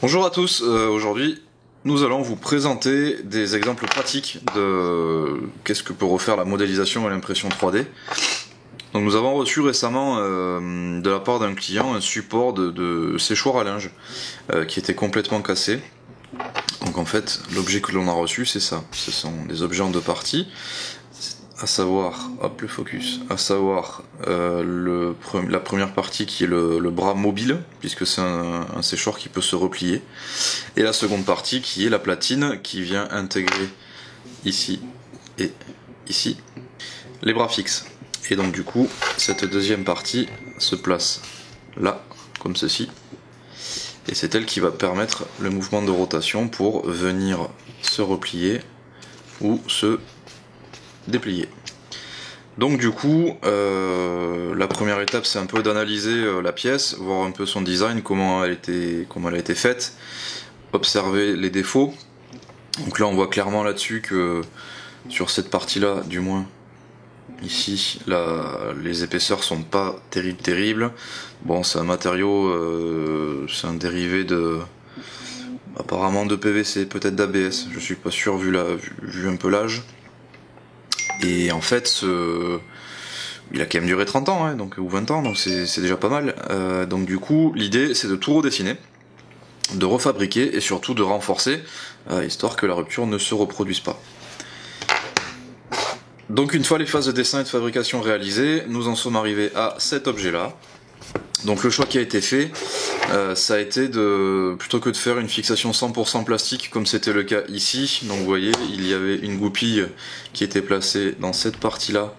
Bonjour à tous, aujourd'hui nous allons vous présenter des exemples pratiques de qu'est-ce que peut refaire la modélisation et l'impression 3D. Donc nous avons reçu récemment de la part d'un client un support de séchoir à linge qui était complètement cassé. Donc en fait l'objet que l'on a reçu c'est ça, ce sont des objets en deux parties, à savoir, hop le focus, à savoir la première partie qui est le bras mobile, puisque c'est un séchoir qui peut se replier, et la seconde partie qui est la platine qui vient intégrer ici et ici les bras fixes. Et donc du coup cette deuxième partie se place là, comme ceci, et c'est elle qui va permettre le mouvement de rotation pour venir se replier ou se déplier. Donc du coup, la première étape c'est un peu d'analyser la pièce, voir un peu son design, comment elle a été faite, observer les défauts. Donc là on voit clairement là-dessus que sur cette partie-là, du moins ici, les épaisseurs sont pas terribles. Bon, c'est un matériau, c'est un dérivé apparemment de PVC, peut-être d'ABS, je suis pas sûr vu un peu l'âge. Et en fait, il a quand même duré 30 ans, hein, donc, ou 20 ans, donc c'est déjà pas mal. Donc du coup, l'idée c'est de tout redessiner, de refabriquer et surtout de renforcer, histoire que la rupture ne se reproduise pas. Donc une fois les phases de dessin et de fabrication réalisées, nous en sommes arrivés à cet objet-là. Donc le choix qui a été fait, ça a été plutôt que de faire une fixation 100% plastique comme c'était le cas ici, donc vous voyez il y avait une goupille qui était placée dans cette partie-là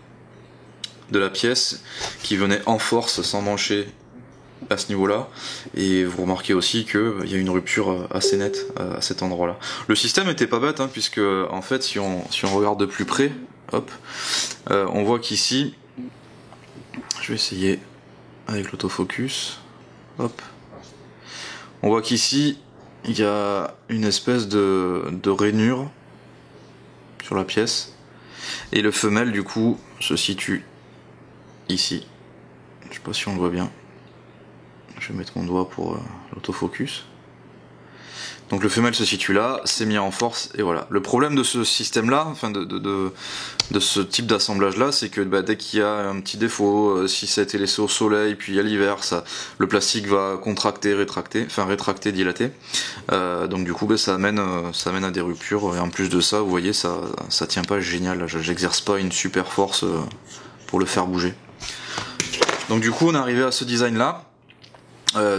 de la pièce, qui venait en force s'emmancher à ce niveau-là, et vous remarquez aussi qu'il y a une rupture assez nette à cet endroit-là. Le système était pas bête, hein, puisque en fait si on regarde de plus près, hop, on voit qu'ici, je vais essayer avec l'autofocus, hop, on voit qu'ici il y a une espèce de rainure sur la pièce, et le femelle du coup se situe ici. Je sais pas si on le voit bien, je vais mettre mon doigt pour l'autofocus. Donc le femelle se situe là, c'est mis en force, et voilà. Le problème de ce système-là, enfin de ce type d'assemblage-là, c'est que dès qu'il y a un petit défaut, si ça a été laissé au soleil, puis à l'hiver, le plastique va contracter, rétracter, dilater. Donc du coup, ça amène à des ruptures, et en plus de ça, vous voyez, ça tient pas génial. J'exerce pas une super force pour le faire bouger. Donc du coup, on est arrivé à ce design-là.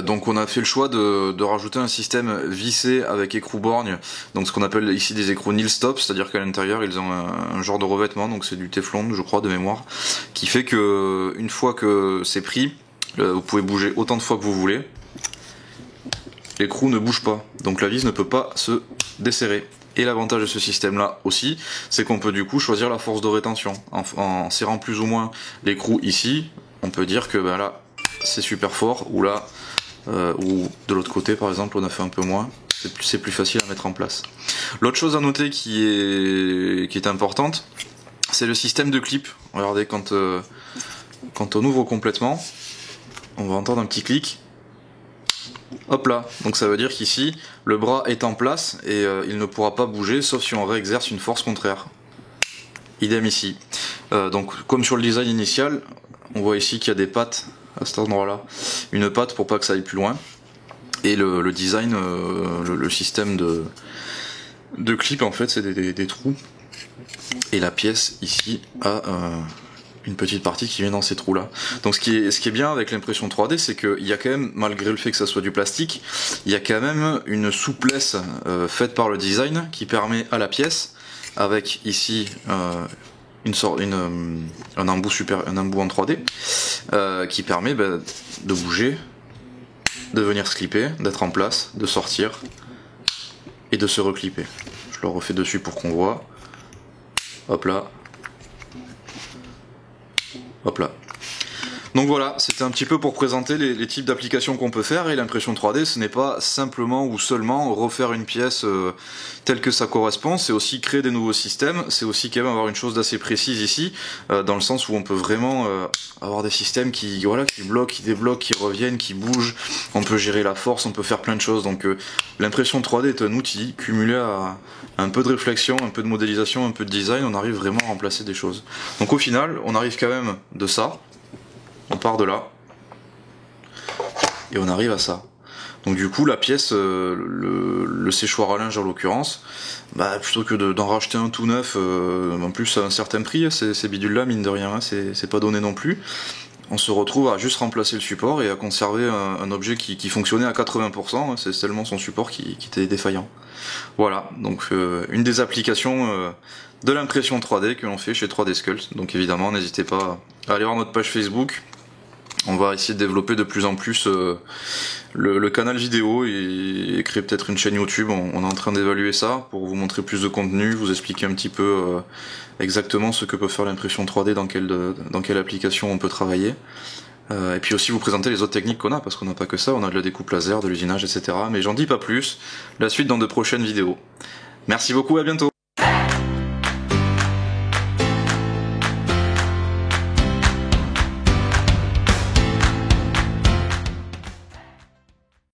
Donc on a fait le choix de rajouter un système vissé avec écrou borgne, donc ce qu'on appelle ici des écrous nil stop, c'est-à-dire qu'à l'intérieur ils ont un genre de revêtement, donc c'est du téflon je crois de mémoire, qui fait que une fois que c'est pris, vous pouvez bouger autant de fois que vous voulez, l'écrou ne bouge pas, donc la vis ne peut pas se desserrer. Et l'avantage de ce système là aussi, c'est qu'on peut du coup choisir la force de rétention, en serrant plus ou moins l'écrou ici, on peut dire que là c'est super fort, ou là, ou de l'autre côté par exemple on a fait un peu moins, c'est plus facile à mettre en place. L'autre chose à noter qui est importante, c'est le système de clip. Regardez, quand on ouvre complètement, on va entendre un petit clic, hop là, donc ça veut dire qu'ici le bras est en place et il ne pourra pas bouger sauf si on réexerce une force contraire. Idem ici. Donc comme sur le design initial, on voit ici qu'il y a des pattes à cet endroit-là, une patte pour pas que ça aille plus loin, et le design, le système de clip en fait c'est des trous, et la pièce ici a une petite partie qui vient dans ces trous là. Donc ce qui est bien avec l'impression 3D, c'est qu'il y a quand même, malgré le fait que ça soit du plastique, il y a quand même une souplesse faite par le design qui permet à la pièce, avec ici un embout en 3D qui permet de bouger, de venir se clipper, d'être en place, de sortir et de se reclipper. Je le refais dessus pour qu'on voit. Hop là. Hop là. Donc voilà, c'était un petit peu pour présenter les types d'applications qu'on peut faire, et l'impression 3D ce n'est pas simplement ou seulement refaire une pièce telle que ça correspond, c'est aussi créer des nouveaux systèmes, c'est aussi quand même avoir une chose d'assez précise ici, dans le sens où on peut vraiment avoir des systèmes qui bloquent, qui débloquent, qui reviennent, qui bougent, on peut gérer la force, on peut faire plein de choses, donc l'impression 3D est un outil cumulé à un peu de réflexion, un peu de modélisation, un peu de design, on arrive vraiment à remplacer des choses. Donc au final, on arrive quand même de ça. On part de là et on arrive à ça. Donc du coup la pièce, le séchoir à linge en l'occurrence, plutôt que d'en racheter un tout neuf, en plus à un certain prix, ces bidules là mine de rien, hein, c'est pas donné non plus, on se retrouve à juste remplacer le support et à conserver un objet qui fonctionnait à 80%, hein, c'est seulement son support qui était défaillant. Voilà, donc une des applications de l'impression 3D que l'on fait chez 3D Sculpt, donc évidemment n'hésitez pas à aller voir notre page Facebook. On va essayer de développer de plus en plus le canal vidéo et créer peut-être une chaîne YouTube. On est en train d'évaluer ça pour vous montrer plus de contenu, vous expliquer un petit peu exactement ce que peut faire l'impression 3D, dans quelle application on peut travailler. Et puis aussi vous présenter les autres techniques qu'on a, parce qu'on n'a pas que ça, on a de la découpe laser, de l'usinage, etc. Mais j'en dis pas plus, la suite dans de prochaines vidéos. Merci beaucoup, à bientôt.